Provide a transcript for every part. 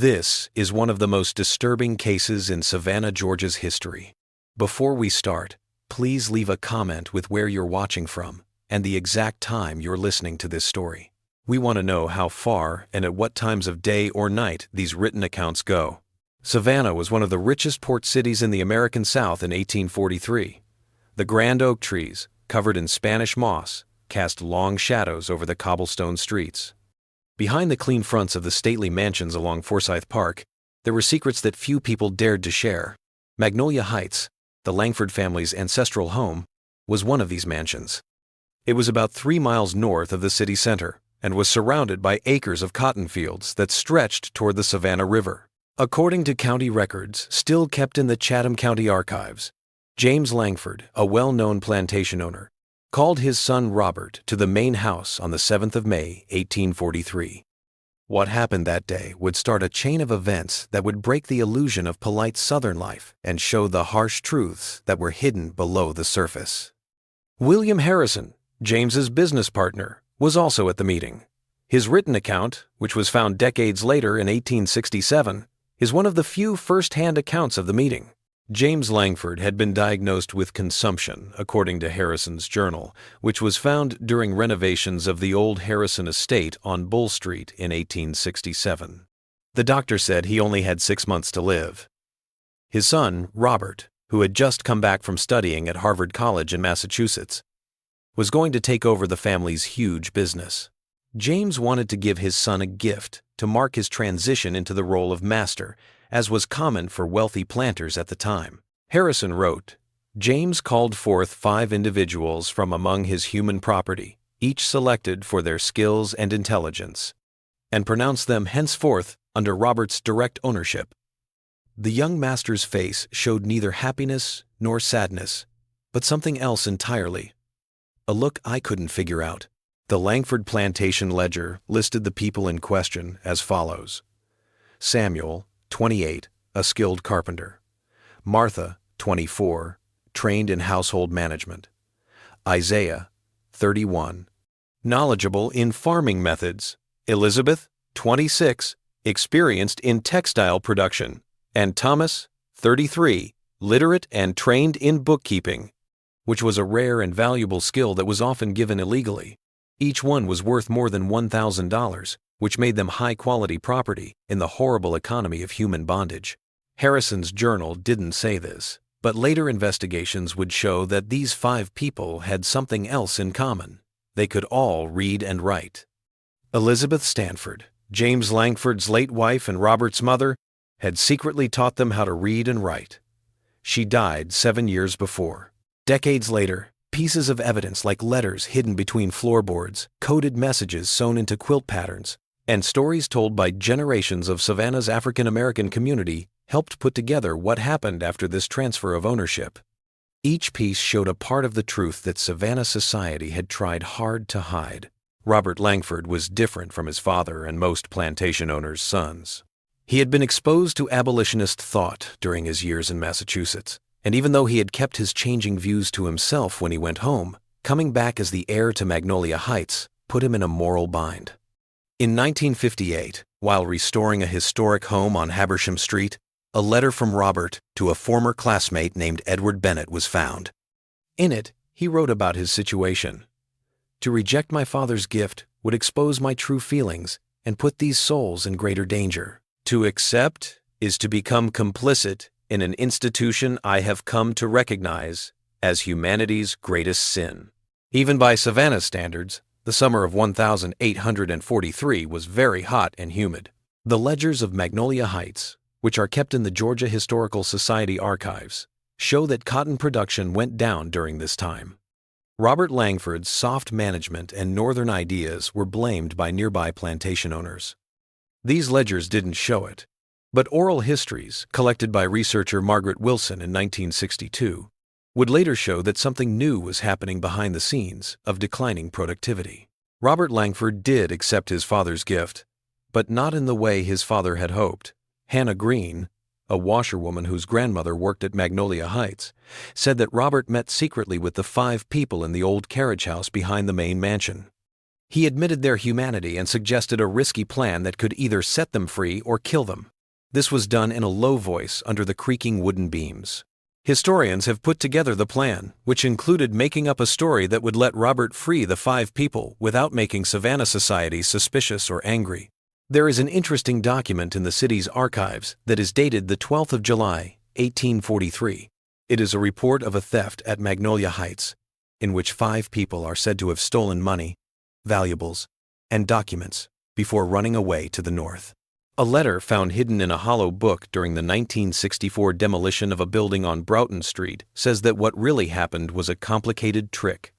This is one of the most disturbing cases in Savannah, Georgia's history. Before we start, please leave a comment with where you're watching from and the exact time you're listening to this story. We want to know how far and at what times of day or night these written accounts go. Savannah was one of the richest port cities in the American South in 1843. The grand oak trees, covered in Spanish moss, cast long shadows over the cobblestone streets. Behind the clean fronts of the stately mansions along Forsyth Park, there were secrets that few people dared to share. Magnolia Heights, the Langford family's ancestral home, was one of these mansions. It was about 3 miles north of the city center and was surrounded by acres of cotton fields that stretched toward the Savannah River. According to county records still kept in the Chatham County archives, James Langford, a well-known plantation owner, called his son Robert to the main house on the 7th of May, 1843. What happened that day would start a chain of events that would break the illusion of polite Southern life and show the harsh truths that were hidden below the surface. William Harrison, James's business partner, was also at the meeting. His written account, which was found decades later in 1867, is one of the few first-hand accounts of the meeting. James Langford had been diagnosed with consumption, according to Harrison's journal, which was found during renovations of the old Harrison estate on Bull Street in 1867. The doctor said he only had 6 months to live. His son, Robert, who had just come back from studying at Harvard College in Massachusetts, was going to take over the family's huge business. James wanted to give his son a gift to mark his transition into the role of master, as was common for wealthy planters at the time. Harrison wrote, "James called forth 5 individuals from among his human property, each selected for their skills and intelligence, and pronounced them henceforth under Robert's direct ownership." The young master's face showed neither happiness nor sadness, but something else entirely. A look I couldn't figure out. The Langford Plantation Ledger listed the people in question as follows: Samuel, 28, a skilled carpenter. Martha, 24, trained in household management. Isaiah, 31, knowledgeable in farming methods. Elizabeth, 26, experienced in textile production. And Thomas, 33, literate and trained in bookkeeping, which was a rare and valuable skill that was often given illegally. Each one was worth more than $1,000, which made them high-quality property in the horrible economy of human bondage. Harrison's journal didn't say this, but later investigations would show that these 5 people had something else in common. They could all read and write. Elizabeth Stanford, James Langford's late wife and Robert's mother, had secretly taught them how to read and write. She died 7 years before. Decades later, pieces of evidence like letters hidden between floorboards, coded messages sewn into quilt patterns, and stories told by generations of Savannah's African-American community helped put together what happened after this transfer of ownership. Each piece showed a part of the truth that Savannah society had tried hard to hide. Robert Langford was different from his father and most plantation owners' sons. He had been exposed to abolitionist thought during his years in Massachusetts, and even though he had kept his changing views to himself when he went home, coming back as the heir to Magnolia Heights put him in a moral bind. In 1958, while restoring a historic home on Habersham Street, a letter from Robert to a former classmate named Edward Bennett was found. In it, he wrote about his situation. "To reject my father's gift would expose my true feelings and put these souls in greater danger. To accept is to become complicit in an institution I have come to recognize as humanity's greatest sin." Even by Savannah standards, the summer of 1843 was very hot and humid. The ledgers of Magnolia Heights, which are kept in the Georgia Historical Society archives, show that cotton production went down during this time. Robert Langford's soft management and northern ideas were blamed by nearby plantation owners. These ledgers didn't show it, but oral histories, collected by researcher Margaret Wilson in 1962, would later show that something new was happening behind the scenes of declining productivity. Robert Langford did accept his father's gift, but not in the way his father had hoped. Hannah Green, a washerwoman whose grandmother worked at Magnolia Heights, said that Robert met secretly with the 5 people in the old carriage house behind the main mansion. He admitted their humanity and suggested a risky plan that could either set them free or kill them. This was done in a low voice under the creaking wooden beams. Historians have put together the plan, which included making up a story that would let Robert free the 5 people without making Savannah society suspicious or angry. There is an interesting document in the city's archives that is dated the 12th of July, 1843. It is a report of a theft at Magnolia Heights, in which 5 people are said to have stolen money, valuables, and documents before running away to the north. A letter found hidden in a hollow book during the 1964 demolition of a building on Broughton Street says that what really happened was a complicated trick.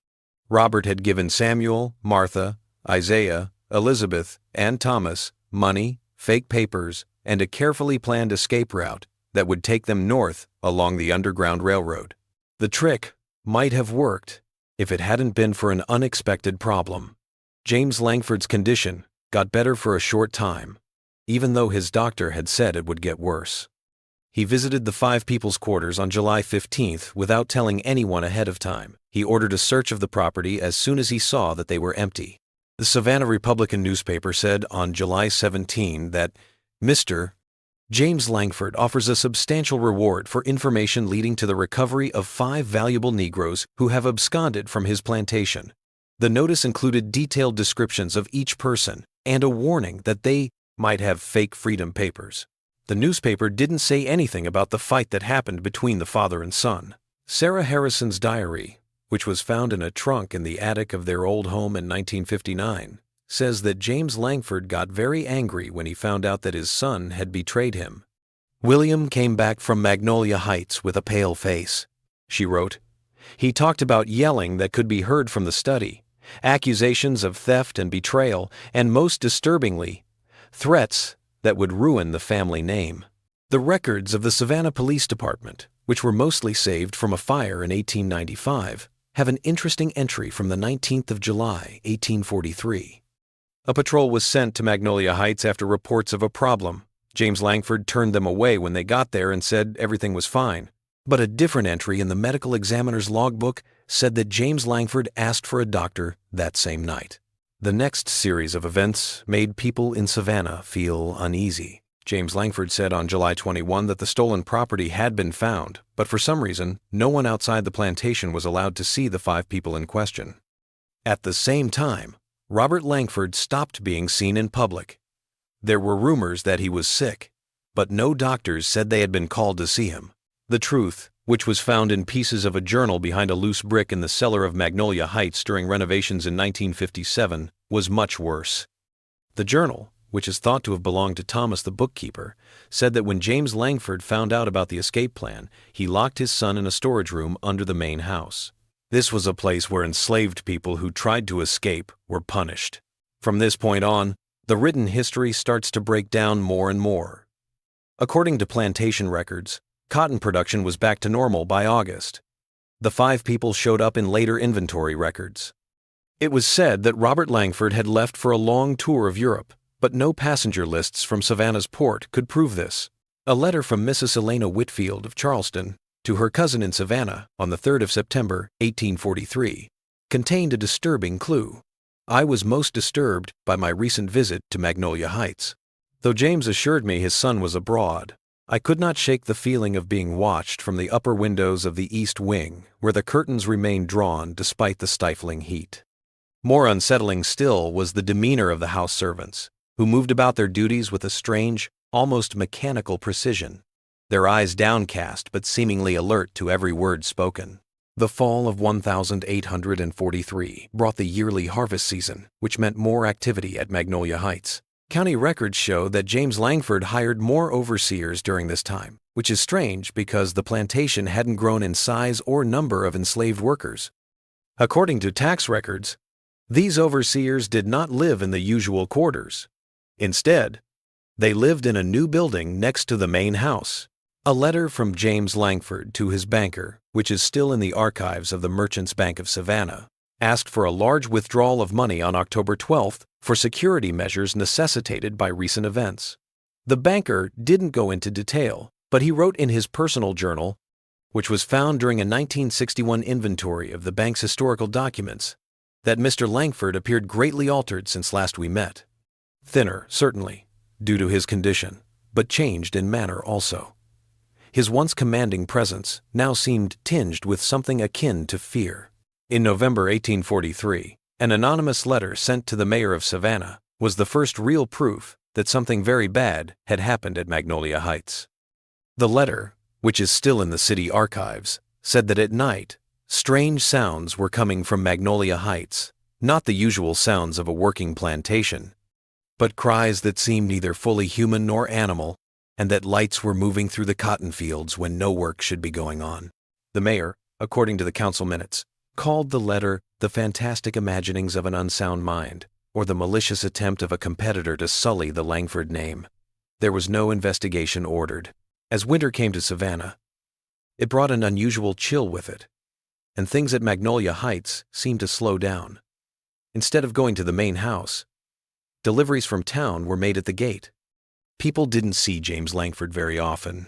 Robert had given Samuel, Martha, Isaiah, Elizabeth, and Thomas money, fake papers, and a carefully planned escape route that would take them north along the Underground Railroad. The trick might have worked if it hadn't been for an unexpected problem. James Langford's condition got better for a short time, even though his doctor had said it would get worse. He visited the 5 people's quarters on July 15th without telling anyone ahead of time. He ordered a search of the property as soon as he saw that they were empty. The Savannah Republican newspaper said on July 17 that Mr. James Langford offers a substantial reward for information leading to the recovery of 5 valuable Negroes who have absconded from his plantation. The notice included detailed descriptions of each person and a warning that they might have fake freedom papers. The newspaper didn't say anything about the fight that happened between the father and son. Sarah Harrison's diary, which was found in a trunk in the attic of their old home in 1959, says that James Langford got very angry when he found out that his son had betrayed him. William came back from Magnolia Heights with a pale face. She wrote, "He talked about yelling that could be heard from the study, accusations of theft and betrayal, and most disturbingly, threats that would ruin the family name." The records of the Savannah Police Department, which were mostly saved from a fire in 1895, have an interesting entry from the 19th of July, 1843. A patrol was sent to Magnolia Heights after reports of a problem. James Langford turned them away when they got there and said everything was fine. But a different entry in the medical examiner's logbook said that James Langford asked for a doctor that same night. The next series of events made people in Savannah feel uneasy. James Langford said on July 21 that the stolen property had been found, but for some reason, no one outside the plantation was allowed to see the 5 people in question. At the same time, Robert Langford stopped being seen in public. There were rumors that he was sick, but no doctors said they had been called to see him. The truth, which was found in pieces of a journal behind a loose brick in the cellar of Magnolia Heights during renovations in 1957, was much worse. The journal, which is thought to have belonged to Thomas the bookkeeper, said that when James Langford found out about the escape plan, he locked his son in a storage room under the main house. This was a place where enslaved people who tried to escape were punished. From this point on, the written history starts to break down more and more. According to plantation records, cotton production was back to normal by August. The 5 people showed up in later inventory records. It was said that Robert Langford had left for a long tour of Europe, but no passenger lists from Savannah's port could prove this. A letter from Mrs. Elena Whitfield of Charleston to her cousin in Savannah on the 3rd of September, 1843, contained a disturbing clue. "I was most disturbed by my recent visit to Magnolia Heights. Though James assured me his son was abroad, I could not shake the feeling of being watched from the upper windows of the east wing, where the curtains remained drawn despite the stifling heat." More unsettling still was the demeanor of the house servants, who moved about their duties with a strange, almost mechanical precision, their eyes downcast but seemingly alert to every word spoken. The fall of 1843 brought the yearly harvest season, which meant more activity at Magnolia Heights. County records show that James Langford hired more overseers during this time, which is strange because the plantation hadn't grown in size or number of enslaved workers. According to tax records, these overseers did not live in the usual quarters. Instead, they lived in a new building next to the main house. A letter from James Langford to his banker, which is still in the archives of the Merchants Bank of Savannah, asked for a large withdrawal of money on October 12th for security measures necessitated by recent events. The banker didn't go into detail, but he wrote in his personal journal, which was found during a 1961 inventory of the bank's historical documents, that Mr. Langford appeared greatly altered since last we met. Thinner, certainly, due to his condition, but changed in manner also. His once commanding presence now seemed tinged with something akin to fear. In November 1843, an anonymous letter sent to the mayor of Savannah was the first real proof that something very bad had happened at Magnolia Heights. The letter, which is still in the city archives, said that at night, strange sounds were coming from Magnolia Heights, not the usual sounds of a working plantation, but cries that seemed neither fully human nor animal, and that lights were moving through the cotton fields when no work should be going on. The mayor, according to the council minutes, called the letter the fantastic imaginings of an unsound mind, or the malicious attempt of a competitor to sully the Langford name. There was no investigation ordered. As winter came to Savannah, it brought an unusual chill with it, and things at Magnolia Heights seemed to slow down. Instead of going to the main house, deliveries from town were made at the gate. People didn't see James Langford very often,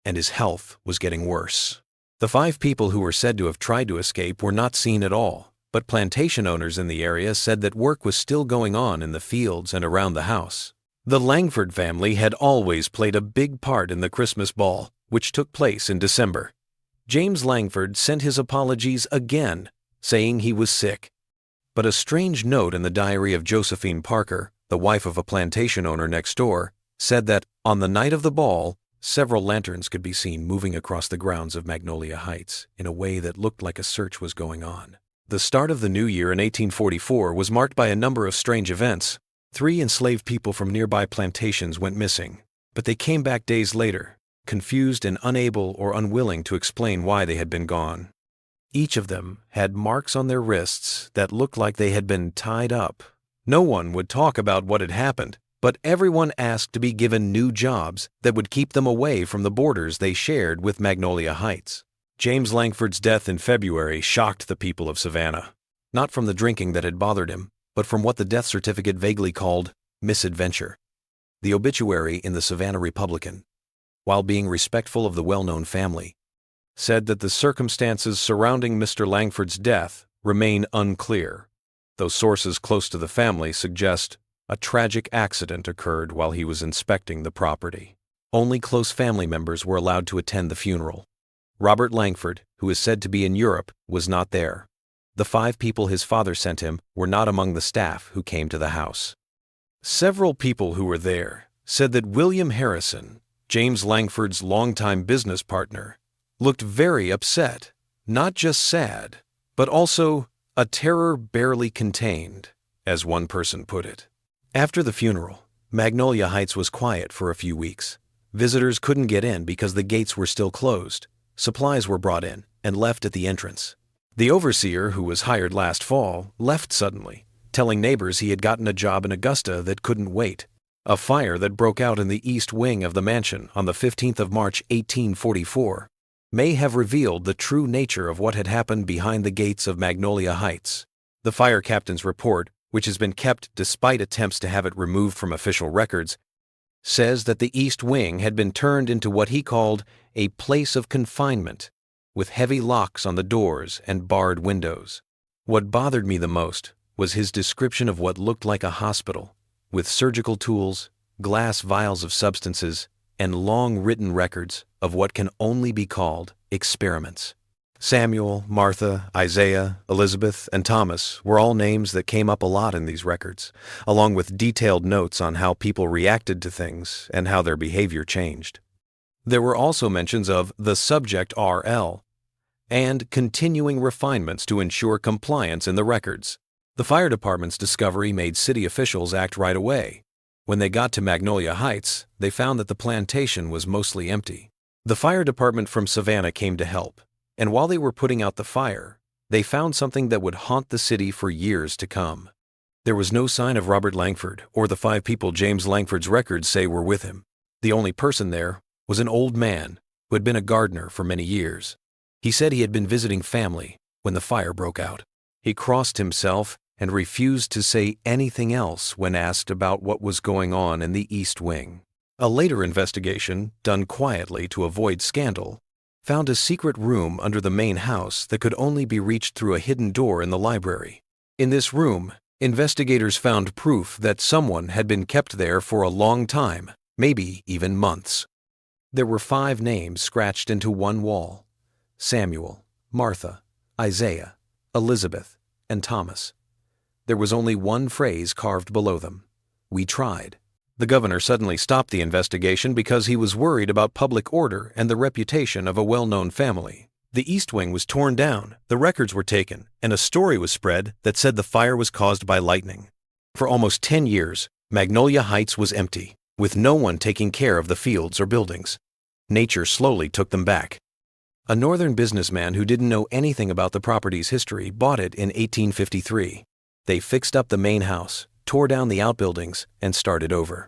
and his health was getting worse. The 5 people who were said to have tried to escape were not seen at all, but plantation owners in the area said that work was still going on in the fields and around the house. The Langford family had always played a big part in the Christmas ball, which took place in December. James Langford sent his apologies again, saying he was sick. But a strange note in the diary of Josephine Parker, the wife of a plantation owner next door, said that on the night of the ball, several lanterns could be seen moving across the grounds of Magnolia Heights in a way that looked like a search was going on. The start of the new year in 1844 was marked by a number of strange events. 3 enslaved people from nearby plantations went missing, but they came back days later, confused and unable or unwilling to explain why they had been gone. Each of them had marks on their wrists that looked like they had been tied up. No one would talk about what had happened, but everyone asked to be given new jobs that would keep them away from the borders they shared with Magnolia Heights. James Langford's death in February shocked the people of Savannah, not from the drinking that had bothered him, but from what the death certificate vaguely called misadventure. The obituary in the Savannah Republican, while being respectful of the well-known family, said that the circumstances surrounding Mr. Langford's death remain unclear, though sources close to the family suggest a tragic accident occurred while he was inspecting the property. Only close family members were allowed to attend the funeral. Robert Langford, who is said to be in Europe, was not there. The 5 people his father sent him were not among the staff who came to the house. Several people who were there said that William Harrison, James Langford's longtime business partner, looked very upset, not just sad, but also a terror barely contained, as one person put it. After the funeral, Magnolia Heights was quiet for a few weeks. Visitors couldn't get in because the gates were still closed. Supplies were brought in and left at the entrance. The overseer, who was hired last fall, left suddenly, telling neighbors he had gotten a job in Augusta that couldn't wait. A fire that broke out in the east wing of the mansion on the 15th of March 1844 may have revealed the true nature of what had happened behind the gates of Magnolia Heights. The fire captain's report, which has been kept despite attempts to have it removed from official records, says that the east wing had been turned into what he called a place of confinement, with heavy locks on the doors and barred windows. What bothered me the most was his description of what looked like a hospital, with surgical tools, glass vials of substances, and long written records of what can only be called experiments. Samuel, Martha, Isaiah, Elizabeth, and Thomas were all names that came up a lot in these records, along with detailed notes on how people reacted to things and how their behavior changed. There were also mentions of the subject RL and continuing refinements to ensure compliance in the records. The fire department's discovery made city officials act right away. When they got to Magnolia Heights, they found that the plantation was mostly empty. The fire department from Savannah came to help, and while they were putting out the fire, they found something that would haunt the city for years to come. There was no sign of Robert Langford or the 5 people James Langford's records say were with him. The only person there was an old man who had been a gardener for many years. He said he had been visiting family when the fire broke out. He crossed himself and refused to say anything else when asked about what was going on in the East Wing. A later investigation, done quietly to avoid scandal, found a secret room under the main house that could only be reached through a hidden door in the library. In this room, investigators found proof that someone had been kept there for a long time, maybe even months. There were 5 names scratched into one wall: Samuel, Martha, Isaiah, Elizabeth, and Thomas. There was only one phrase carved below them: "We tried." The governor suddenly stopped the investigation because he was worried about public order and the reputation of a well-known family. The East Wing was torn down, the records were taken, and a story was spread that said the fire was caused by lightning. For almost 10 years, Magnolia Heights was empty, with no one taking care of the fields or buildings. Nature slowly took them back. A northern businessman who didn't know anything about the property's history bought it in 1853. They fixed up the main house, tore down the outbuildings, and started over.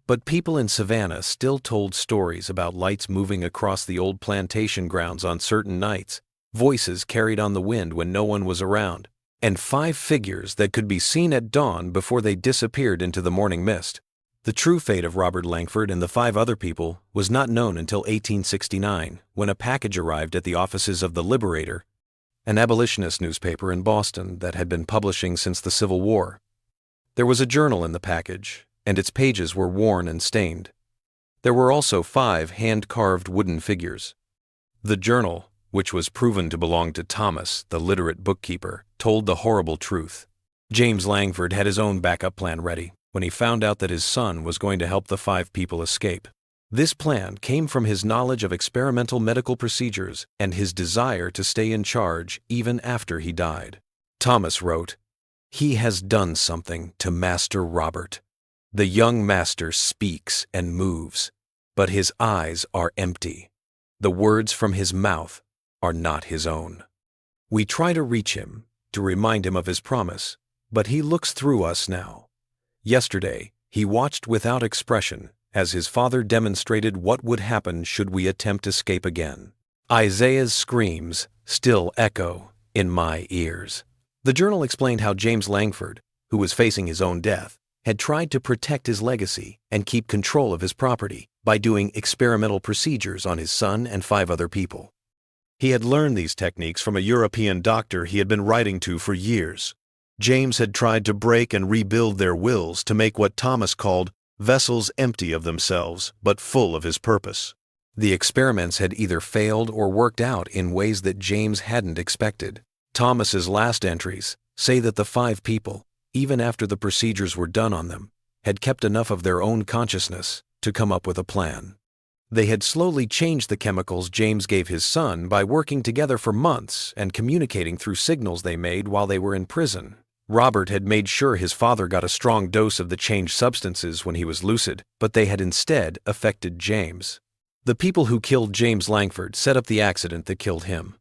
But people in Savannah still told stories about lights moving across the old plantation grounds on certain nights, voices carried on the wind when no one was around, and 5 figures that could be seen at dawn before they disappeared into the morning mist. The true fate of Robert Langford and the 5 other people was not known until 1869, when a package arrived at the offices of The Liberator, an abolitionist newspaper in Boston that had been publishing since the Civil War. There was a journal in the package, and its pages were worn and stained. There were also 5 hand-carved wooden figures. The journal, which was proven to belong to Thomas, the literate bookkeeper, told the horrible truth. James Langford had his own backup plan ready when he found out that his son was going to help the 5 people escape. This plan came from his knowledge of experimental medical procedures and his desire to stay in charge even after he died. Thomas wrote, "He has done something to Master Robert. The young master speaks and moves, but his eyes are empty. The words from his mouth are not his own. We try to reach him, to remind him of his promise, but he looks through us now. Yesterday, he watched without expression as his father demonstrated what would happen should we attempt escape again. Isaiah's screams still echo in my ears." The journal explained how James Langford, who was facing his own death, had tried to protect his legacy and keep control of his property by doing experimental procedures on his son and 5 other people. He had learned these techniques from a European doctor he had been writing to for years. James had tried to break and rebuild their wills to make what Thomas called vessels empty of themselves but full of his purpose. The experiments had either failed or worked out in ways that James hadn't expected. Thomas's last entries say that the 5 people, even after the procedures were done on them, had kept enough of their own consciousness to come up with a plan. They had slowly changed the chemicals James gave his son by working together for months and communicating through signals they made while they were in prison. Robert had made sure his father got a strong dose of the changed substances when he was lucid, but they had instead affected James. The people who killed James Langford set up the accident that killed him.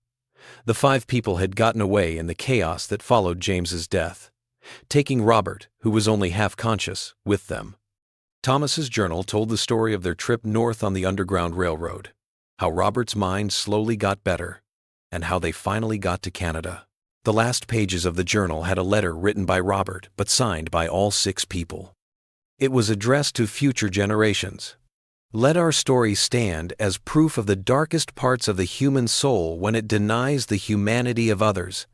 The 5 people had gotten away in the chaos that followed James's death, taking Robert, who was only half conscious, with them. Thomas's journal told the story of their trip north on the Underground Railroad, how Robert's mind slowly got better, and how they finally got to Canada. The last pages of the journal had a letter written by Robert but signed by all 6 people. It was addressed to future generations. Let our story stand as proof of the darkest parts of the human soul when it denies the humanity of others,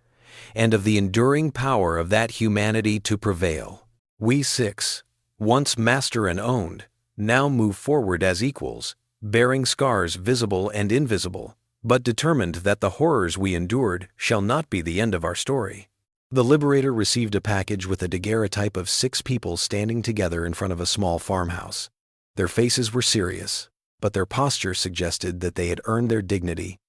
and of the enduring power of that humanity to prevail. We 6, once master and owned, now move forward as equals, bearing scars visible and invisible, but determined that the horrors we endured shall not be the end of our story. The Liberator received a package with a daguerreotype of 6 people standing together in front of a small farmhouse. Their faces were serious, but their posture suggested that they had earned their dignity.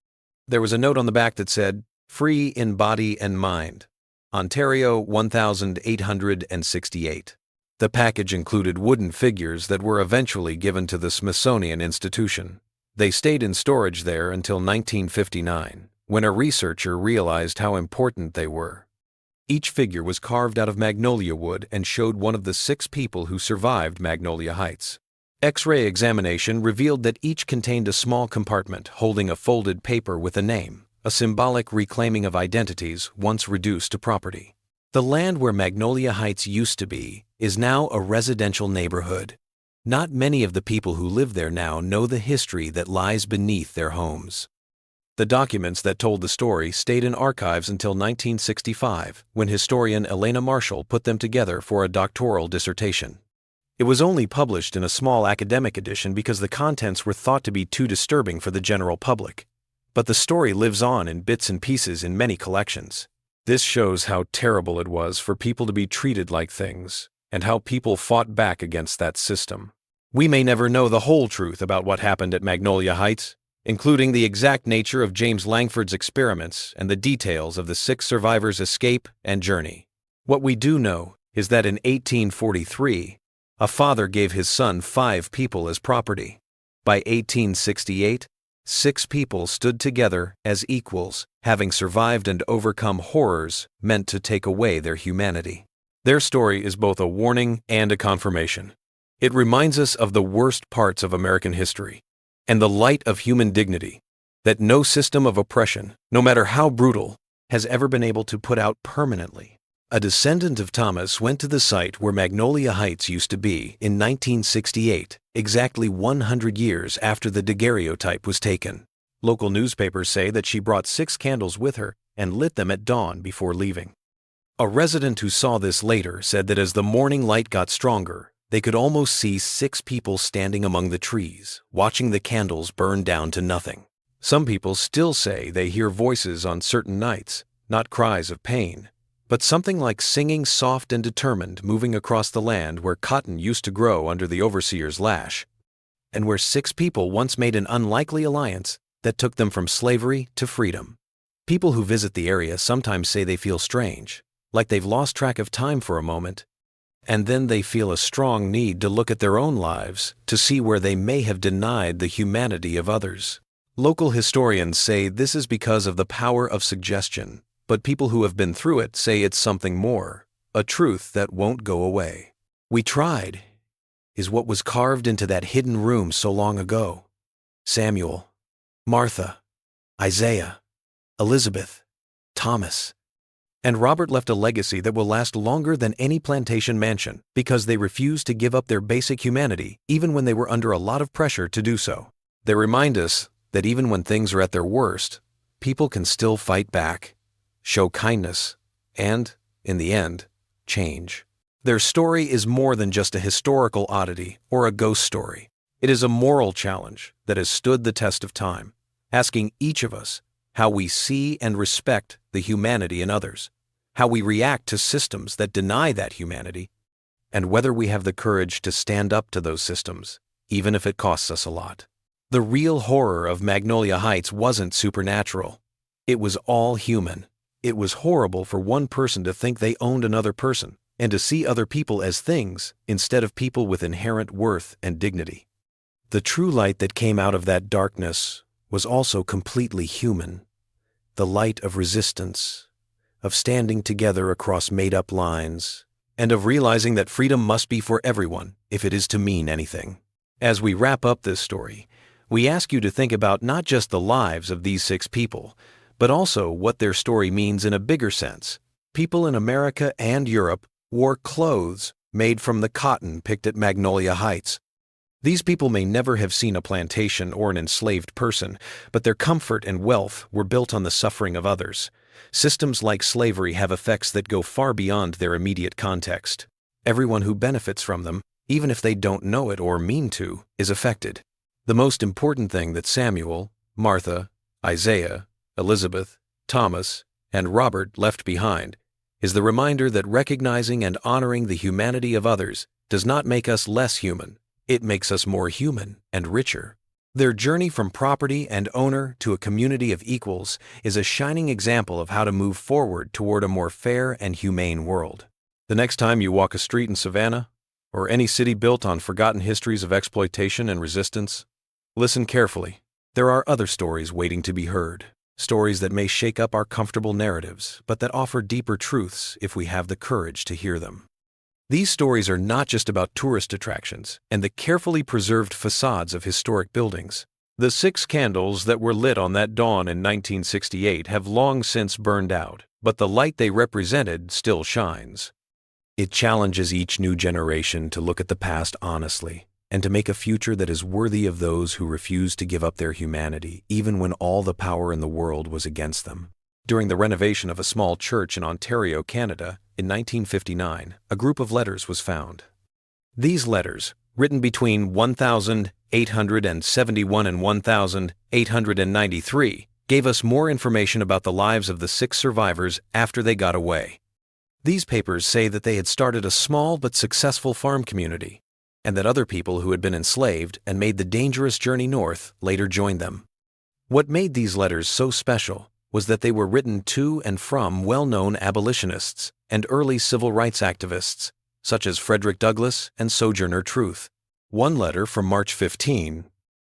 There was a note on the back that said, "Free in body and mind. Ontario 1868. The package included wooden figures that were eventually given to the Smithsonian Institution. They stayed in storage there until 1959, when a researcher realized how important they were. Each figure was carved out of magnolia wood and showed one of the 6 people who survived Magnolia Heights. X-ray examination revealed that each contained a small compartment holding a folded paper with a name, a symbolic reclaiming of identities once reduced to property. The land where Magnolia Heights used to be is now a residential neighborhood. Not many of the people who live there now know the history that lies beneath their homes. The documents that told the story stayed in archives until 1965, when historian Elena Marshall put them together for a doctoral dissertation. It was only published in a small academic edition because the contents were thought to be too disturbing for the general public. But the story lives on in bits and pieces in many collections. This shows how terrible it was for people to be treated like things, and how people fought back against that system. We may never know the whole truth about what happened at Magnolia Heights, including the exact nature of James Langford's experiments and the details of the 6 survivors' escape and journey. What we do know is that in 1843, a father gave his son 5 people as property. By 1868, 6 people stood together as equals, having survived and overcome horrors meant to take away their humanity. Their story is both a warning and a confirmation. It reminds us of the worst parts of American history and the light of human dignity that no system of oppression, no matter how brutal, has ever been able to put out permanently. A descendant of Thomas went to the site where Magnolia Heights used to be in 1968, exactly 100 years after the daguerreotype was taken. Local newspapers say that she brought 6 candles with her and lit them at dawn before leaving. A resident who saw this later said that as the morning light got stronger, they could almost see 6 people standing among the trees, watching the candles burn down to nothing. Some people still say they hear voices on certain nights, not cries of pain, but something like singing soft and determined moving across the land where cotton used to grow under the overseer's lash, and where 6 people once made an unlikely alliance that took them from slavery to freedom. People who visit the area sometimes say they feel strange, like they've lost track of time for a moment, and then they feel a strong need to look at their own lives to see where they may have denied the humanity of others. Local historians say this is because of the power of suggestion, but people who have been through it say it's something more, a truth that won't go away. "We tried," is what was carved into that hidden room so long ago. Samuel, Martha, Isaiah, Elizabeth, Thomas, and Robert left a legacy that will last longer than any plantation mansion because they refused to give up their basic humanity even when they were under a lot of pressure to do so. They remind us that even when things are at their worst, people can still fight back, show kindness, and, in the end, change. Their story is more than just a historical oddity or a ghost story. It is a moral challenge that has stood the test of time, asking each of us how we see and respect the humanity in others, how we react to systems that deny that humanity, and whether we have the courage to stand up to those systems, even if it costs us a lot. The real horror of Magnolia Heights wasn't supernatural. It was all human. It was horrible for one person to think they owned another person and to see other people as things instead of people with inherent worth and dignity. The true light that came out of that darkness was also completely human. The light of resistance, of standing together across made-up lines, and of realizing that freedom must be for everyone if it is to mean anything. As we wrap up this story, we ask you to think about not just the lives of these 6 people, but also what their story means in a bigger sense. People in America and Europe wore clothes made from the cotton picked at Magnolia Heights. These people may never have seen a plantation or an enslaved person, but their comfort and wealth were built on the suffering of others. Systems like slavery have effects that go far beyond their immediate context. Everyone who benefits from them, even if they don't know it or mean to, is affected. The most important thing that Samuel, Martha, Isaiah, Elizabeth, Thomas, and Robert left behind is the reminder that recognizing and honoring the humanity of others does not make us less human. It makes us more human and richer. Their journey from property and owner to a community of equals is a shining example of how to move forward toward a more fair and humane world. The next time you walk a street in Savannah, or any city built on forgotten histories of exploitation and resistance, listen carefully. There are other stories waiting to be heard. Stories that may shake up our comfortable narratives, but that offer deeper truths if we have the courage to hear them. These stories are not just about tourist attractions and the carefully preserved facades of historic buildings. The 6 candles that were lit on that dawn in 1968 have long since burned out, but the light they represented still shines. It challenges each new generation to look at the past honestly and to make a future that is worthy of those who refuse to give up their humanity, even when all the power in the world was against them. During the renovation of a small church in Ontario, Canada, in 1959, a group of letters was found. These letters, written between 1871 and 1893, gave us more information about the lives of the 6 survivors after they got away. These papers say that they had started a small but successful farm community, and that other people who had been enslaved and made the dangerous journey north later joined them. What made these letters so special was that they were written to and from well-known abolitionists and early civil rights activists, such as Frederick Douglass and Sojourner Truth. One letter from March 15,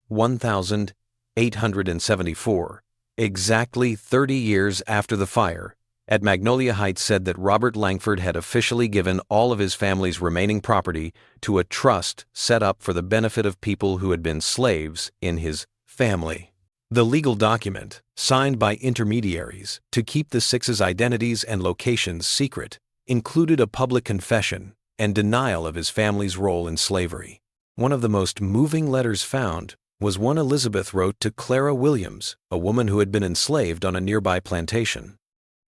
1874, exactly 30 years after the fire, at Magnolia Heights said that Robert Langford had officially given all of his family's remaining property to a trust set up for the benefit of people who had been slaves in his family. The legal document, signed by intermediaries to keep the 6's identities and locations secret, included a public confession and denial of his family's role in slavery. One of the most moving letters found was one Elizabeth wrote to Clara Williams, a woman who had been enslaved on a nearby plantation.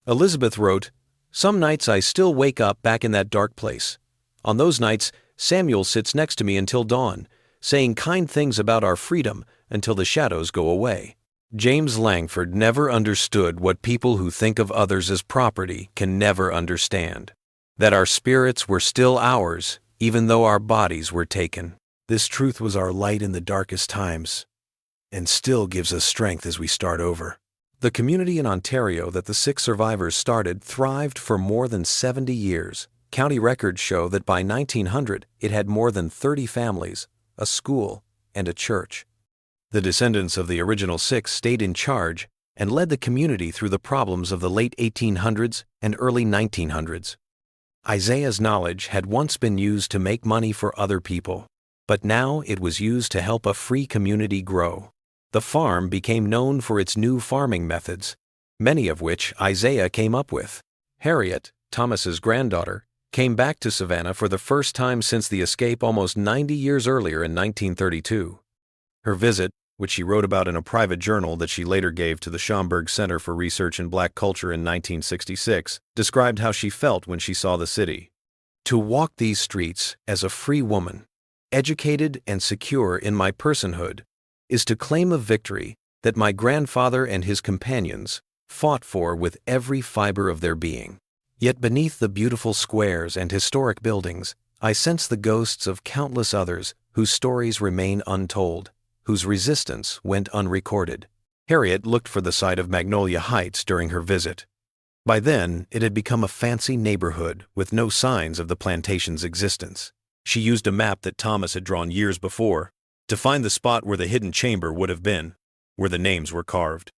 Elizabeth wrote, "Some nights I still wake up back in that dark place. On those nights, Samuel sits next to me until dawn, saying kind things about our freedom until the shadows go away." James Langford never understood what people who think of others as property can never understand: that our spirits were still ours, even though our bodies were taken. This truth was our light in the darkest times, and still gives us strength as we start over. The community in Ontario that the 6 survivors started thrived for more than 70 years. County records show that by 1900 it had more than 30 families, a school, and a church. The descendants of the original 6 stayed in charge and led the community through the problems of the late 1800s and early 1900s. Isaiah's knowledge had once been used to make money for other people, but now it was used to help a free community grow. The farm became known for its new farming methods, many of which Isaiah came up with. Harriet, Thomas's granddaughter, came back to Savannah for the first time since the escape almost 90 years earlier in 1932. Her visit, which she wrote about in a private journal that she later gave to the Schomburg Center for Research in Black Culture in 1966, described how she felt when she saw the city. "To walk these streets as a free woman, educated and secure in my personhood, is to claim a victory that my grandfather and his companions fought for with every fiber of their being. Yet beneath the beautiful squares and historic buildings, I sense the ghosts of countless others whose stories remain untold, whose resistance went unrecorded." Harriet looked for the site of Magnolia Heights during her visit. By then, it had become a fancy neighborhood with no signs of the plantation's existence. She used a map that Thomas had drawn years before to find the spot where the hidden chamber would have been, where the names were carved.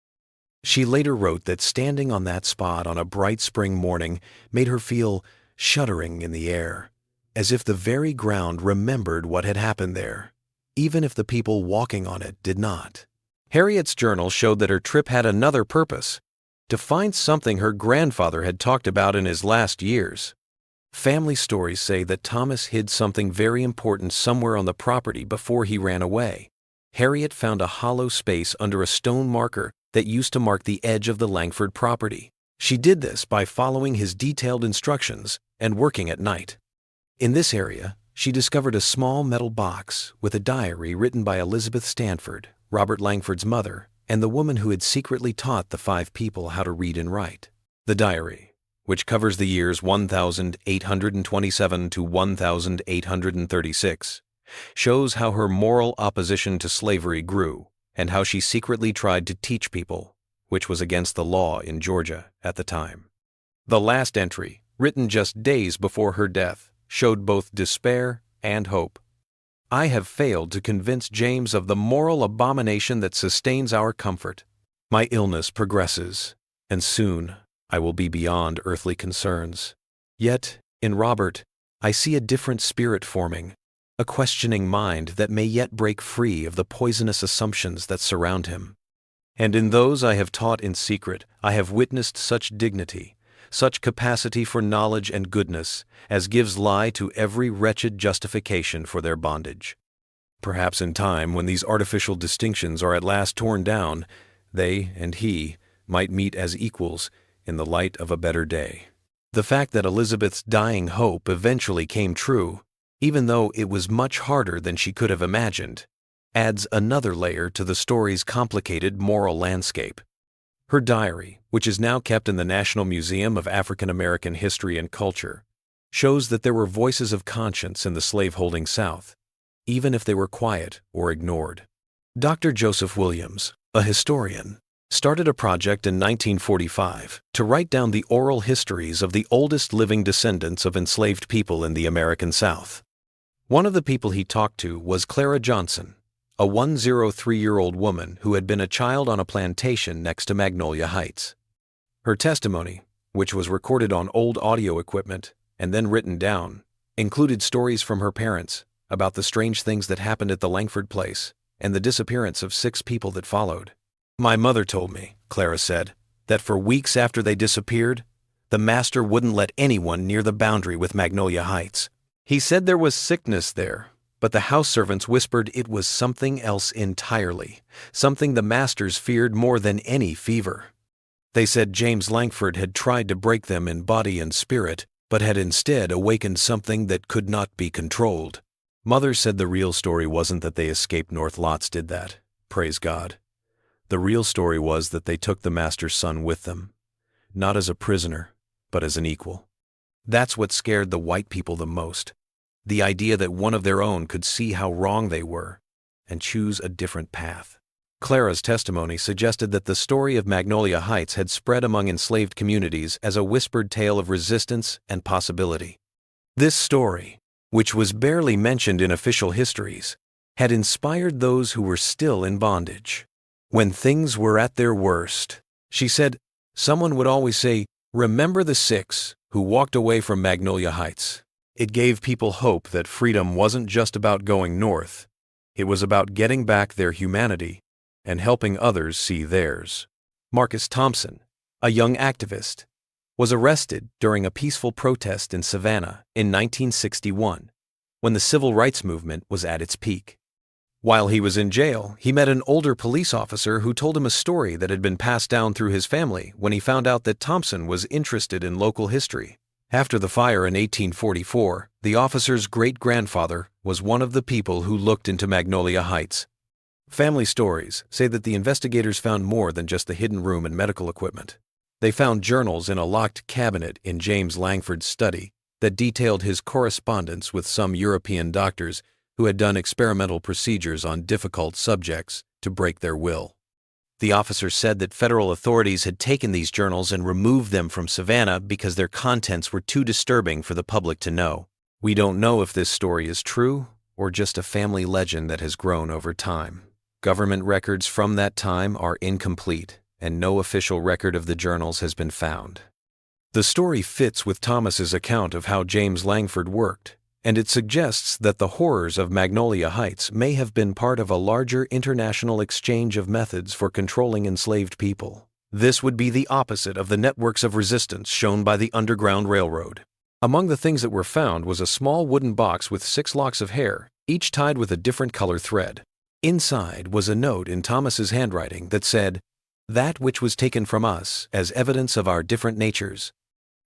She later wrote that standing on that spot on a bright spring morning made her feel shuddering in the air, as if the very ground remembered what had happened there, even if the people walking on it did not. Harriet's journal showed that her trip had another purpose: to find something her grandfather had talked about in his last years. Family stories say that Thomas hid something very important somewhere on the property before he ran away. Harriet found a hollow space under a stone marker that used to mark the edge of the Langford property. She did this by following his detailed instructions and working at night. In this area, she discovered a small metal box with a diary written by Elizabeth Stanford, Robert Langford's mother, and the woman who had secretly taught the 5 people how to read and write. The diary, which covers the years 1827 to 1836, shows how her moral opposition to slavery grew and how she secretly tried to teach people, which was against the law in Georgia at the time. The last entry, written just days before her death, showed both despair and hope. "I have failed to convince James of the moral abomination that sustains our comfort. My illness progresses, and soon I will be beyond earthly concerns. Yet, in Robert, I see a different spirit forming, a questioning mind that may yet break free of the poisonous assumptions that surround him. And in those I have taught in secret, I have witnessed such dignity, such capacity for knowledge and goodness, as gives lie to every wretched justification for their bondage. Perhaps in time, when these artificial distinctions are at last torn down, they and he might meet as equals in the light of a better day. The fact that Elizabeth's dying hope eventually came true, even though it was much harder than she could have imagined, adds another layer to the story's complicated moral landscape. Her diary, which is now kept in the National Museum of African American History and Culture, shows that there were voices of conscience in the slaveholding South, even if they were quiet or ignored. Dr. Joseph Williams, a historian, started a project in 1945 to write down the oral histories of the oldest living descendants of enslaved people in the American South. One of the people he talked to was Clara Johnson, a 103-year-old woman who had been a child on a plantation next to Magnolia Heights. Her testimony, which was recorded on old audio equipment and then written down, included stories from her parents about the strange things that happened at the Langford place and the disappearance of 6 people that followed. "My mother told me," Clara said, "that for weeks after they disappeared, the master wouldn't let anyone near the boundary with Magnolia Heights. He said there was sickness there, but the house servants whispered it was something else entirely, something the masters feared more than any fever. They said James Langford had tried to break them in body and spirit, but had instead awakened something that could not be controlled." Mother said the real story wasn't that they escaped North Lots did that, praise God. The real story was that they took the master's son with them, not as a prisoner, but as an equal. That's what scared the white people the most, the idea that one of their own could see how wrong they were and choose a different path. Clara's testimony suggested that the story of Magnolia Heights had spread among enslaved communities as a whispered tale of resistance and possibility. This story, which was barely mentioned in official histories, had inspired those who were still in bondage. When things were at their worst, she said, someone would always say, "Remember the 6 who walked away from Magnolia Heights." It gave people hope that freedom wasn't just about going north. It was about getting back their humanity and helping others see theirs. Marcus Thompson, a young activist, was arrested during a peaceful protest in Savannah in 1961, when the civil rights movement was at its peak. While he was in jail, he met an older police officer who told him a story that had been passed down through his family when he found out that Thompson was interested in local history. After the fire in 1844, the officer's great-grandfather was one of the people who looked into Magnolia Heights. Family stories say that the investigators found more than just the hidden room and medical equipment. They found journals in a locked cabinet in James Langford's study that detailed his correspondence with some European doctors who had done experimental procedures on difficult subjects to break their will. The officer said that federal authorities had taken these journals and removed them from Savannah because their contents were too disturbing for the public to know. We don't know if this story is true or just a family legend that has grown over time. Government records from that time are incomplete, and no official record of the journals has been found. The story fits with Thomas's account of how James Langford worked, and it suggests that the horrors of Magnolia Heights may have been part of a larger international exchange of methods for controlling enslaved people. This would be the opposite of the networks of resistance shown by the Underground Railroad. Among the things that were found was a small wooden box with 6 locks of hair, each tied with a different color thread. Inside was a note in Thomas's handwriting that said, "That which was taken from us as evidence of our different natures,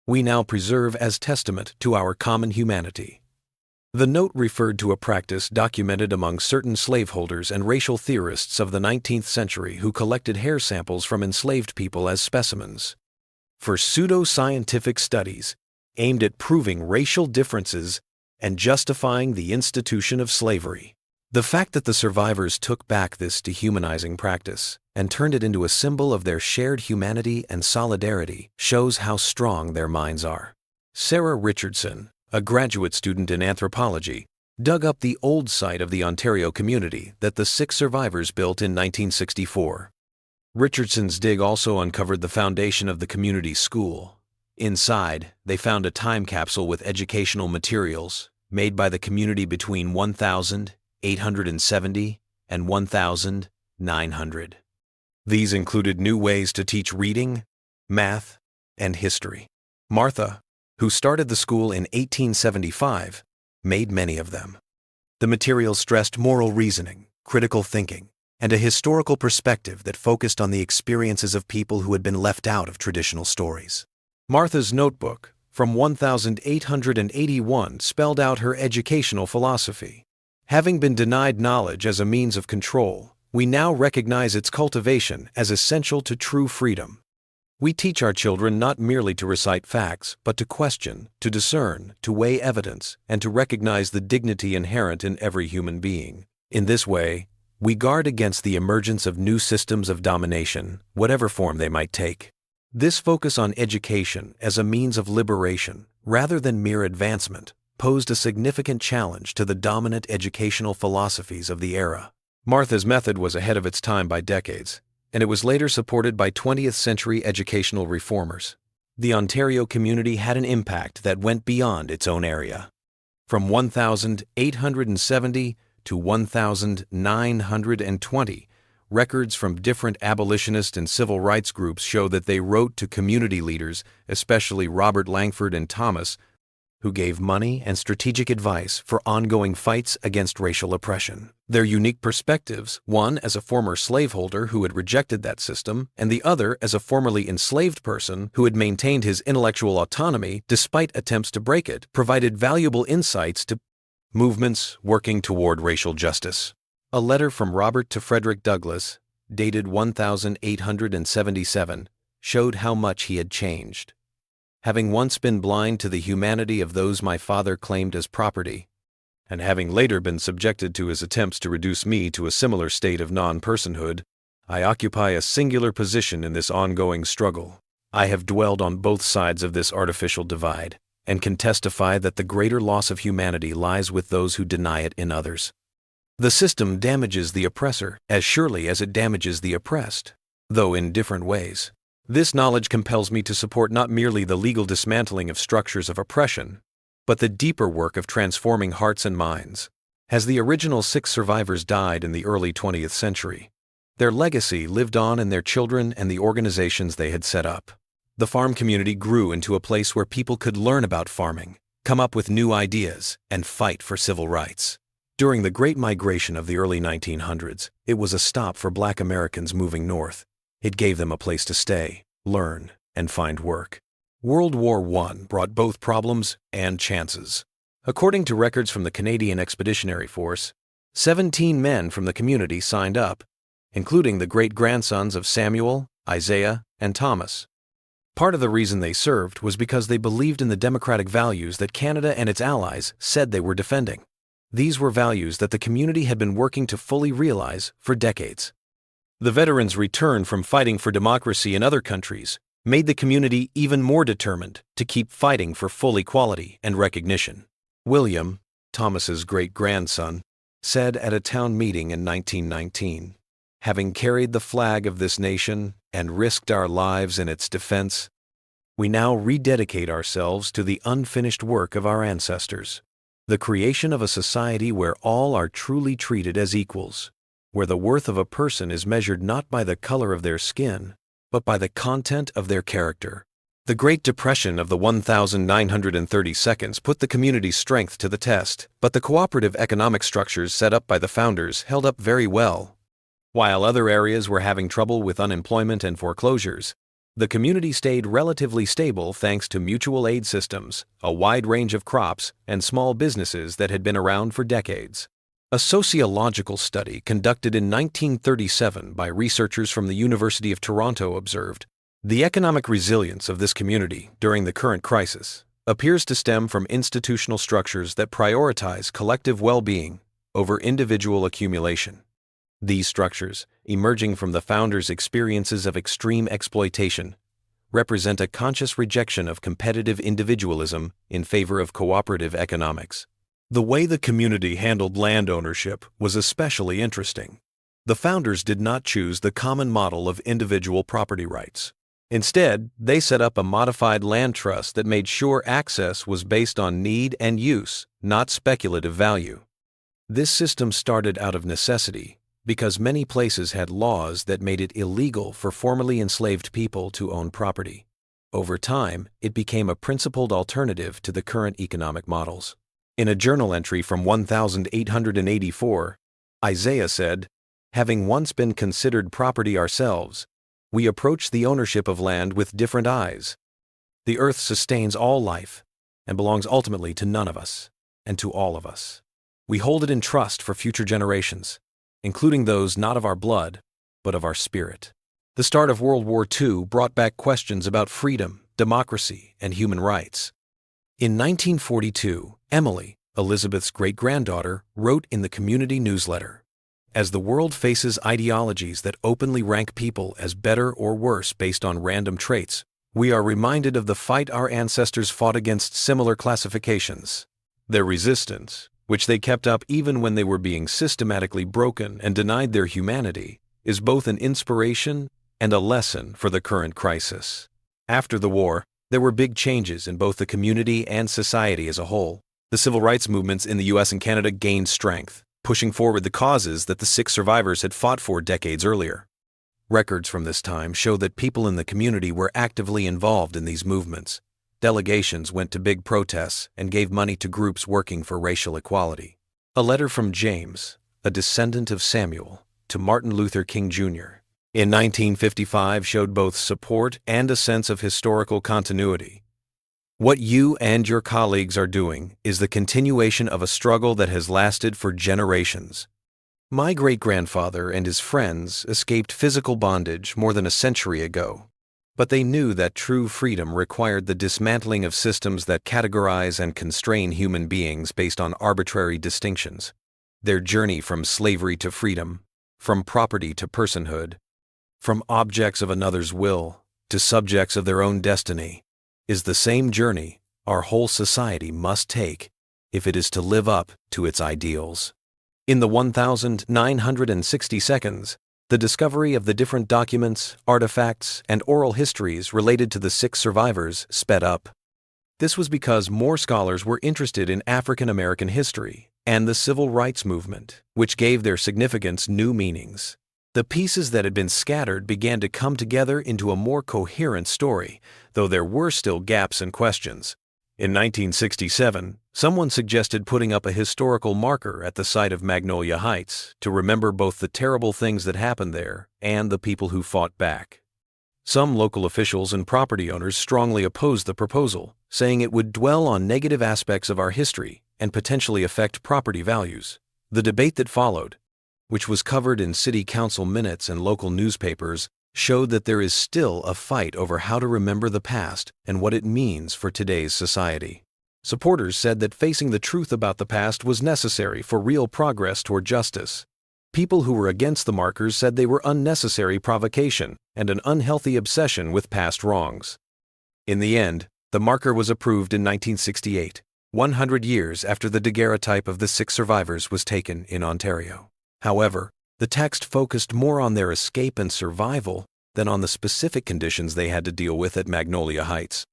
we now preserve as testament to our common humanity." The note referred to a practice documented among certain slaveholders and racial theorists of the 19th century who collected hair samples from enslaved people as specimens for pseudo-scientific studies aimed at proving racial differences and justifying the institution of slavery. The fact that the survivors took back this dehumanizing practice and turned it into a symbol of their shared humanity and solidarity shows how strong their minds are. Sarah Richardson, a graduate student in anthropology, dug up the old site of the Ontario community that the 6 survivors built in 1964. Richardson's dig also uncovered the foundation of the community school. Inside, they found a time capsule with educational materials made by the community between 1870 and 1900. These included new ways to teach reading, math, and history. Martha, who started the school in 1875, made many of them. The material stressed moral reasoning, critical thinking, and a historical perspective that focused on the experiences of people who had been left out of traditional stories. Martha's notebook, from 1881, spelled out her educational philosophy. Having been denied knowledge as a means of control, we now recognize its cultivation as essential to true freedom. We teach our children not merely to recite facts, but to question, to discern, to weigh evidence, and to recognize the dignity inherent in every human being. In this way, we guard against the emergence of new systems of domination, whatever form they might take. This focus on education as a means of liberation, rather than mere advancement, posed a significant challenge to the dominant educational philosophies of the era. Martha's method was ahead of its time by decades, and it was later supported by 20th-century educational reformers. The Ontario community had an impact that went beyond its own area. From 1870 to 1920, records from different abolitionist and civil rights groups show that they wrote to community leaders, especially Robert Langford and Thomas, who gave money and strategic advice for ongoing fights against racial oppression. Their unique perspectives, one as a former slaveholder who had rejected that system, and the other as a formerly enslaved person who had maintained his intellectual autonomy despite attempts to break it, provided valuable insights to movements working toward racial justice. A letter from Robert to Frederick Douglass, dated 1877, showed how much he had changed. Having once been blind to the humanity of those my father claimed as property, and having later been subjected to his attempts to reduce me to a similar state of non-personhood, I occupy a singular position in this ongoing struggle. I have dwelled on both sides of this artificial divide, and can testify that the greater loss of humanity lies with those who deny it in others. The system damages the oppressor as surely as it damages the oppressed, though in different ways. This knowledge compels me to support not merely the legal dismantling of structures of oppression, but the deeper work of transforming hearts and minds. As the original 6 survivors died in the early 20th century, their legacy lived on in their children and the organizations they had set up. The farm community grew into a place where people could learn about farming, come up with new ideas, and fight for civil rights. During the Great Migration of the early 1900s, it was a stop for Black Americans moving north. It gave them a place to stay, learn, and find work. World War I brought both problems and chances. According to records from the Canadian Expeditionary Force, 17 men from the community signed up, including the great-grandsons of Samuel, Isaiah, and Thomas. Part of the reason they served was because they believed in the democratic values that Canada and its allies said they were defending. These were values that the community had been working to fully realize for decades. The veterans' return from fighting for democracy in other countries made the community even more determined to keep fighting for full equality and recognition. William, Thomas's great-grandson, said at a town meeting in 1919, "Having carried the flag of this nation and risked our lives in its defense, we now rededicate ourselves to the unfinished work of our ancestors, the creation of a society where all are truly treated as equals, where the worth of a person is measured not by the color of their skin, but by the content of their character." The Great Depression of the 1932 put the community's strength to the test, but the cooperative economic structures set up by the founders held up very well. While other areas were having trouble with unemployment and foreclosures, the community stayed relatively stable thanks to mutual aid systems, a wide range of crops, and small businesses that had been around for decades. A sociological study conducted in 1937 by researchers from the University of Toronto observed, the economic resilience of this community during the current crisis appears to stem from institutional structures that prioritize collective well-being over individual accumulation. These structures, emerging from the founders' experiences of extreme exploitation, represent a conscious rejection of competitive individualism in favor of cooperative economics. The way the community handled land ownership was especially interesting. The founders did not choose the common model of individual property rights. Instead, they set up a modified land trust that made sure access was based on need and use, not speculative value. This system started out of necessity because many places had laws that made it illegal for formerly enslaved people to own property. Over time, it became a principled alternative to the current economic models. In a journal entry from 1884, Isaiah said, "Having once been considered property ourselves, we approach the ownership of land with different eyes. The earth sustains all life and belongs ultimately to none of us and to all of us. We hold it in trust for future generations, including those not of our blood, but of our spirit." The start of World War II brought back questions about freedom, democracy, and human rights. In 1942, Emily, Elizabeth's great-granddaughter, wrote in the community newsletter, "As the world faces ideologies that openly rank people as better or worse based on random traits, we are reminded of the fight our ancestors fought against similar classifications. Their resistance, which they kept up even when they were being systematically broken and denied their humanity, is both an inspiration and a lesson for the current crisis." After the war, there were big changes in both the community and society as a whole. The civil rights movements in the US and Canada gained strength, pushing forward the causes that the 6 survivors had fought for decades earlier. Records from this time show that people in the community were actively involved in these movements. Delegations went to big protests and gave money to groups working for racial equality. A letter from James, a descendant of Samuel, to Martin Luther King Jr. in 1955 showed both support and a sense of historical continuity. "What you and your colleagues are doing is the continuation of a struggle that has lasted for generations. My great-grandfather and his friends escaped physical bondage more than a century ago, but they knew that true freedom required the dismantling of systems that categorize and constrain human beings based on arbitrary distinctions. Their journey from slavery to freedom, from property to personhood, from objects of another's will to subjects of their own destiny, is the same journey our whole society must take if it is to live up to its ideals." In the 1960 seconds, the discovery of the different documents, artifacts, and oral histories related to the 6 survivors sped up. This was because more scholars were interested in African American history and the civil rights movement, which gave their significance new meanings. The pieces that had been scattered began to come together into a more coherent story, though there were still gaps and questions. In 1967, someone suggested putting up a historical marker at the site of Magnolia Heights to remember both the terrible things that happened there and the people who fought back. Some local officials and property owners strongly opposed the proposal, saying it would dwell on negative aspects of our history and potentially affect property values. The debate that followed, which was covered in city council minutes and local newspapers, showed that there is still a fight over how to remember the past and what it means for today's society. Supporters said that facing the truth about the past was necessary for real progress toward justice. People who were against the markers said they were unnecessary provocation and an unhealthy obsession with past wrongs. In the end, the marker was approved in 1968, 100 years after the daguerreotype of the 6 survivors was taken in Ontario. However, the text focused more on their escape and survival than on the specific conditions they had to deal with at Magnolia Heights.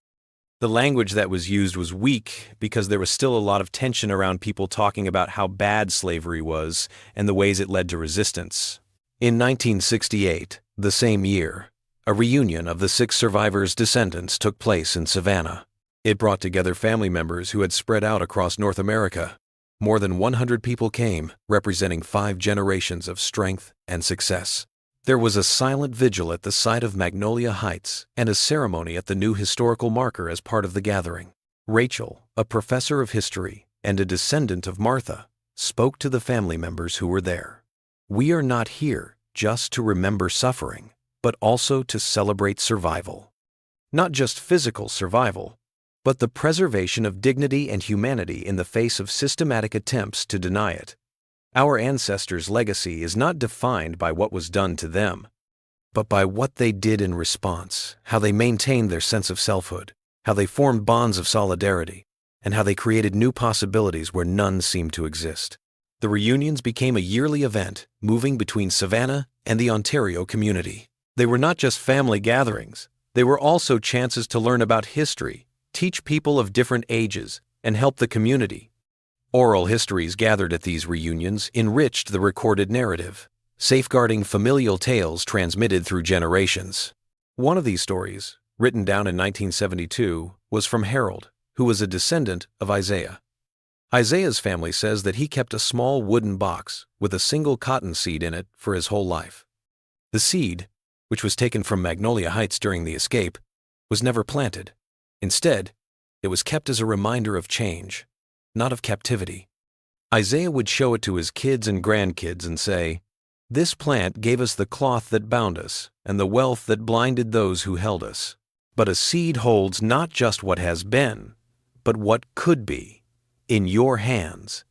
The language that was used was weak because there was still a lot of tension around people talking about how bad slavery was and the ways it led to resistance. In 1968, the same year, a reunion of the 6 survivors' descendants took place in Savannah. It brought together family members who had spread out across North America. More than 100 people came, representing 5 generations of strength and success. There was a silent vigil at the site of Magnolia Heights and a ceremony at the new historical marker as part of the gathering. Rachel, a professor of history and a descendant of Martha, spoke to the family members who were there. "We are not here just to remember suffering, but also to celebrate survival. Not just physical survival, but the preservation of dignity and humanity in the face of systematic attempts to deny it. Our ancestors' legacy is not defined by what was done to them, but by what they did in response, how they maintained their sense of selfhood, how they formed bonds of solidarity, and how they created new possibilities where none seemed to exist." The reunions became a yearly event, moving between Savannah and the Ontario community. They were not just family gatherings, they were also chances to learn about history, teach people of different ages, and help the community. Oral histories gathered at these reunions enriched the recorded narrative, safeguarding familial tales transmitted through generations. One of these stories, written down in 1972, was from Harold, who was a descendant of Isaiah. Isaiah's family says that he kept a small wooden box with a single cotton seed in it for his whole life. The seed, which was taken from Magnolia Heights during the escape, was never planted. Instead, it was kept as a reminder of change, not of captivity. Isaiah would show it to his kids and grandkids and say, "This plant gave us the cloth that bound us and the wealth that blinded those who held us. But a seed holds not just what has been, but what could be. In your hands,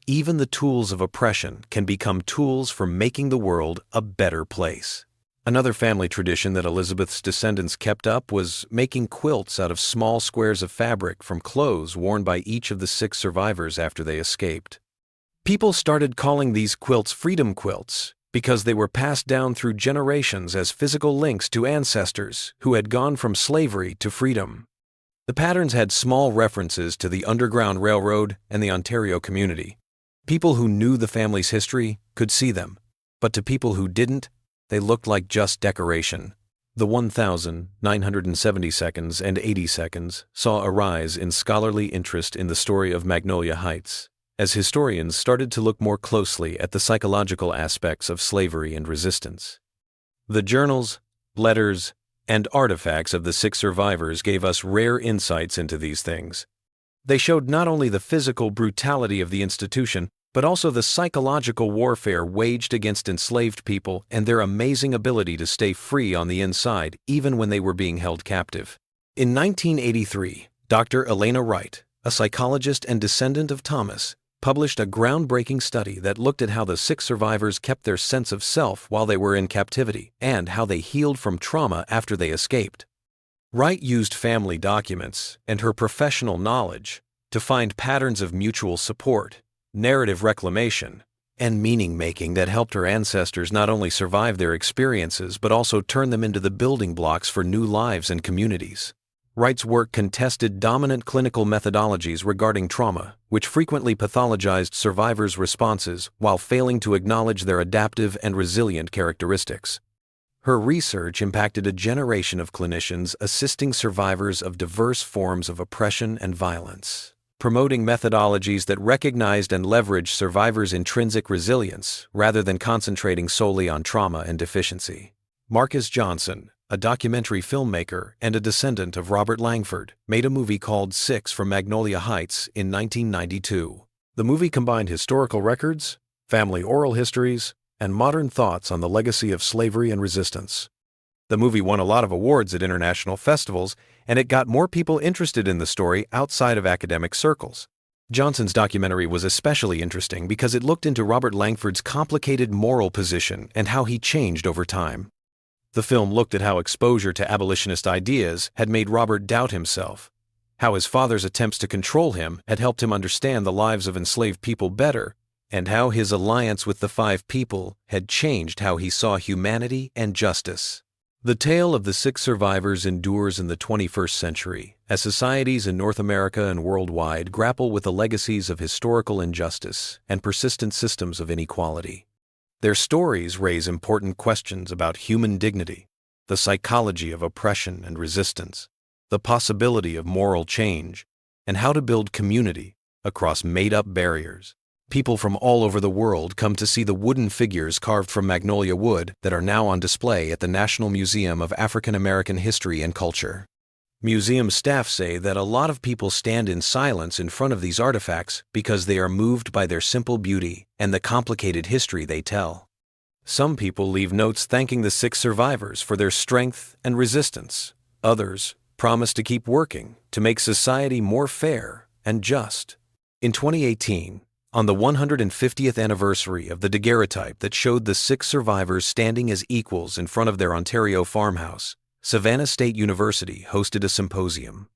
even the tools of oppression can become tools for making the world a better place." Another family tradition that Elizabeth's descendants kept up was making quilts out of small squares of fabric from clothes worn by each of the 6 survivors after they escaped. People started calling these quilts freedom quilts because they were passed down through generations as physical links to ancestors who had gone from slavery to freedom. The patterns had small references to the Underground Railroad and the Ontario community. People who knew the family's history could see them, but to people who didn't, they looked like just decoration. The 1,970 seconds and 80 seconds saw a rise in scholarly interest in the story of Magnolia Heights, as historians started to look more closely at the psychological aspects of slavery and resistance. The journals, letters, and artifacts of the 6 survivors gave us rare insights into these things. They showed not only the physical brutality of the institution, but also the psychological warfare waged against enslaved people and their amazing ability to stay free on the inside even when they were being held captive. In 1983, Dr. Elena Wright, a psychologist and descendant of Thomas, published a groundbreaking study that looked at how the 6 survivors kept their sense of self while they were in captivity and how they healed from trauma after they escaped. Wright used family documents and her professional knowledge to find patterns of mutual support, narrative reclamation, and meaning-making that helped her ancestors not only survive their experiences but also turn them into the building blocks for new lives and communities. Wright's work contested dominant clinical methodologies regarding trauma, which frequently pathologized survivors' responses while failing to acknowledge their adaptive and resilient characteristics. Her research impacted a generation of clinicians assisting survivors of diverse forms of oppression and violence, promoting methodologies that recognized and leveraged survivors' intrinsic resilience rather than concentrating solely on trauma and deficiency. Marcus Johnson, a documentary filmmaker and a descendant of Robert Langford, made a movie called 6 from Magnolia Heights in 1992. The movie combined historical records, family oral histories, and modern thoughts on the legacy of slavery and resistance. The movie won a lot of awards at international festivals, and it got more people interested in the story outside of academic circles. Johnson's documentary was especially interesting because it looked into Robert Langford's complicated moral position and how he changed over time. The film looked at how exposure to abolitionist ideas had made Robert doubt himself, how his father's attempts to control him had helped him understand the lives of enslaved people better, and how his alliance with the 5 people had changed how he saw humanity and justice. The tale of the 6 survivors endures in the 21st century, as societies in North America and worldwide grapple with the legacies of historical injustice and persistent systems of inequality. Their stories raise important questions about human dignity, the psychology of oppression and resistance, the possibility of moral change, and how to build community across made-up barriers. People from all over the world come to see the wooden figures carved from magnolia wood that are now on display at the National Museum of African American History and Culture. Museum staff say that a lot of people stand in silence in front of these artifacts because they are moved by their simple beauty and the complicated history they tell. Some people leave notes thanking the 6 survivors for their strength and resistance. Others promise to keep working to make society more fair and just. In 2018, on the 150th anniversary of the daguerreotype that showed the 6 survivors standing as equals in front of their Ontario farmhouse, Savannah State University hosted a symposium.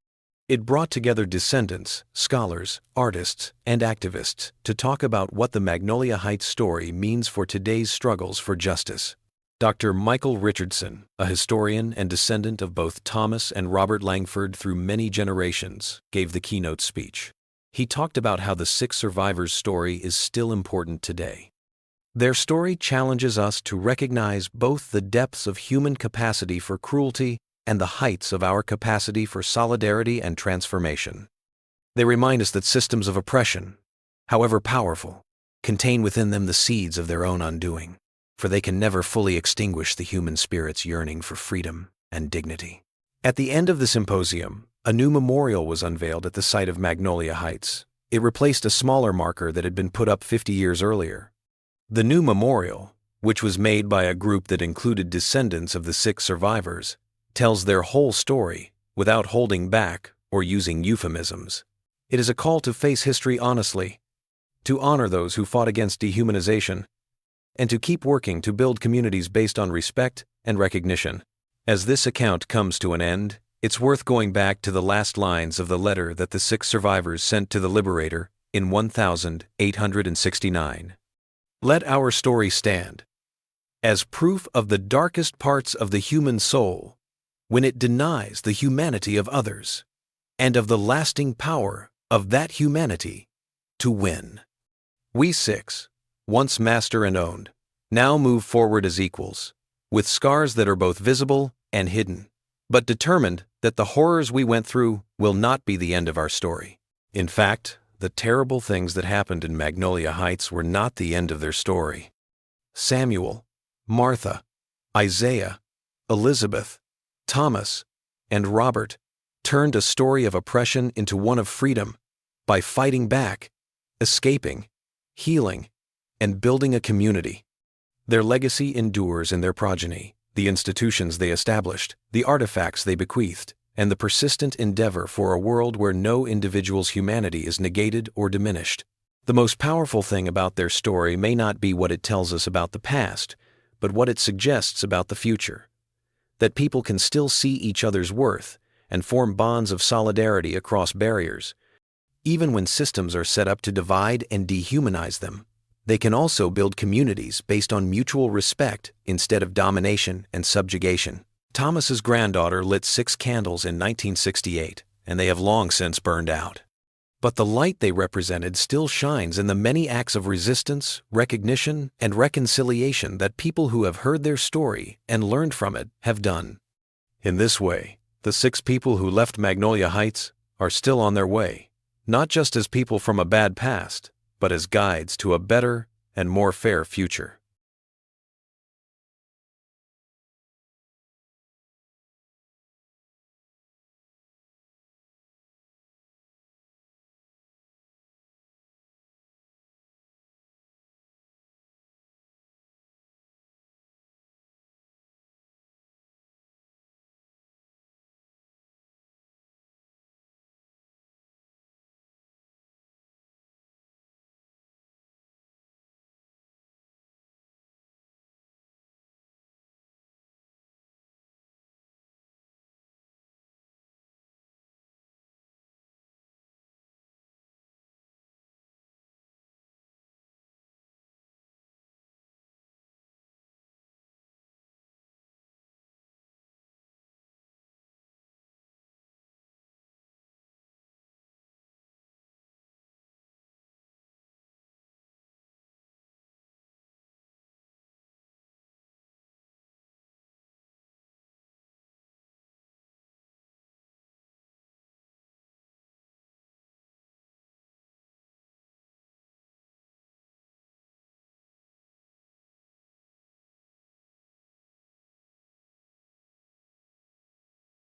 It brought together descendants, scholars, artists, and activists to talk about what the Magnolia Heights story means for today's struggles for justice. Dr. Michael Richardson, a historian and descendant of both Thomas and Robert Langford through many generations, gave the keynote speech. He talked about how the 6 survivors' story is still important today. Their story challenges us to recognize both the depths of human capacity for cruelty and the heights of our capacity for solidarity and transformation. They remind us that systems of oppression, however powerful, contain within them the seeds of their own undoing, for they can never fully extinguish the human spirit's yearning for freedom and dignity. At the end of the symposium, a new memorial was unveiled at the site of Magnolia Heights. It replaced a smaller marker that had been put up 50 years earlier. The new memorial, which was made by a group that included descendants of the 6 survivors, tells their whole story without holding back or using euphemisms. It is a call to face history honestly, to honor those who fought against dehumanization, and to keep working to build communities based on respect and recognition. As this account comes to an end, it's worth going back to the last lines of the letter that the 6 survivors sent to the Liberator in 1869. Let our story stand as proof of the darkest parts of the human soul when it denies the humanity of others and of the lasting power of that humanity to win. We 6, once master and owned, now move forward as equals, with scars that are both visible and hidden, but determined that the horrors we went through will not be the end of our story. In fact, the terrible things that happened in Magnolia Heights were not the end of their story. Samuel, Martha, Isaiah, Elizabeth, Thomas, and Robert turned a story of oppression into one of freedom by fighting back, escaping, healing, and building a community. Their legacy endures in their progeny, the institutions they established, the artifacts they bequeathed, and the persistent endeavor for a world where no individual's humanity is negated or diminished. The most powerful thing about their story may not be what it tells us about the past, but what it suggests about the future. That people can still see each other's worth and form bonds of solidarity across barriers. Even when systems are set up to divide and dehumanize them, they can also build communities based on mutual respect instead of domination and subjugation. Thomas's granddaughter lit 6 candles in 1968, and they have long since burned out. But the light they represented still shines in the many acts of resistance, recognition, and reconciliation that people who have heard their story and learned from it have done. In this way, the 6 people who left Magnolia Heights are still on their way, not just as people from a bad past, but as guides to a better and more fair future.